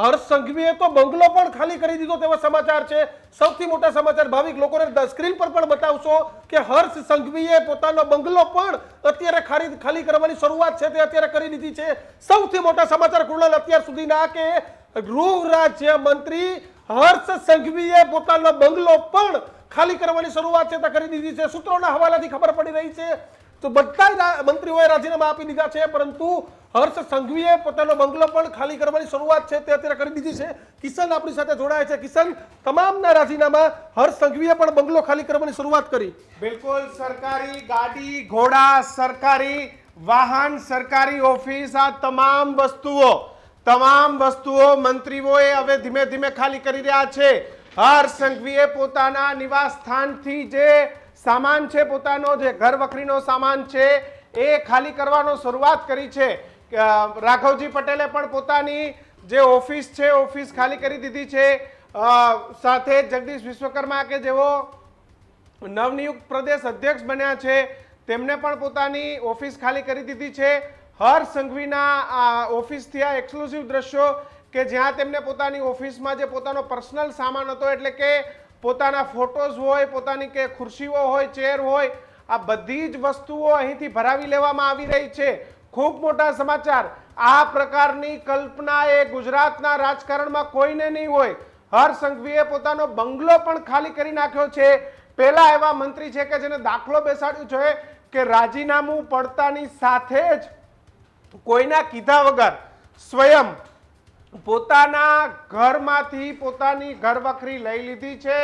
હર્ષ સંઘવીએ તો બંગલો પણ ખાલી કરી દીધો તેવા સમાચાર છે। સૌથી મોટા સમાચાર ભાવિક લોકોને સ્ક્રીન પર પણ બતાવશો કે હર્ષ સંઘવીએ પોતાનો બંગલો પણ અત્યારે ખાલી કરવાની શરૂઆત છે તે અત્યારે કરી દીધી છે। સૌથી મોટા સમાચાર કુણાલ અત્યાર સુધીના કે ગૃહ રાજ્ય મંત્રી હર્ષ સંઘવીએ પોતાનો બંગલો પણ ખાલી કરવાની શરૂઆત છે તે કરી દીધી છે। સૂત્રોના હવાલાથી ખબર પડી રહી છે તો બધા મંત્રીઓએ રાજીનામા આપી દીધા છે, પરંતુ હર્ષ સંઘવીએ પોતાનો બંગલો પણ ખાલી કરવાની શરૂઆત છે તે અત્યારે કરી દીધી છે। કિશન આપણી સાથે જોડાય છે। કિશન, તમામના રાજીનામા, હર્ષ સંઘવીએ પણ બંગલો ખાલી કરવાની શરૂઆત કરી। બિલકુલ, સરકારી ગાડી ઘોડા, સરકારી વાહન, સરકારી ઓફિસ, આ તમામ વસ્તુઓ મંત્રીઓએ હવે ધીમે ધીમે ખાલી કરી રહ્યા છે। હર્ષ સંઘવીએ પોતાના નિવાસ સ્થાનથી જે સામાન છે, પોતાનો જે ઘર વખરીનો સામાન છે એ ખાલી કરવાનો શરૂઆત કરી છે। રાઘવજી પટેલે પણ પોતાની જે ઓફિસ છે ઓફિસ ખાલી કરી દીધી છે। સાથે જગદીશ વિશ્વકર્મા કે જેઓ નવનિયુક્ત પ્રદેશ અધ્યક્ષ બન્યા છે તેમને પણ પોતાની ઓફિસ ખાલી કરી દીધી છે। હર્ષ સંઘવીના ઓફિસથી આ એક્સક્લુઝિવ દ્રશ્યો કે જ્યાં તેમને પોતાની ઓફિસમાં જે પોતાનો પર્સનલ સામાન હતો, એટલે કે પોતાના ફોટોઝ હોય, પોતાની કે ખુરશીઓ હોય, ચેર હોય, આ બધી જ વસ્તુઓ અહીંથી ભરાવી લેવામાં આવી રહી છે। ખૂબ મોટા સમાચાર। આ પ્રકારની કલ્પના એ ગુજરાતના રાજકારણમાં કોઈને નહીં હોય। હર્ષ સંઘવીએ પોતાનો બંગલો પણ ખાલી કરી નાખ્યો છે। પહેલા એવા મંત્રી છે કે જેને દાખલો બેસાડ્યો છે કે રાજીનામું પડતાની સાથે જ કોઈના કીધા વગર સ્વયં પોતાના ઘરમાંથી પોતાની ઘરવખરી લઈ લીધી છે,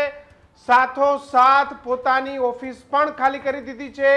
સાથોસાથ પોતાની ઓફિસ પણ ખાલી કરી દીધી છે।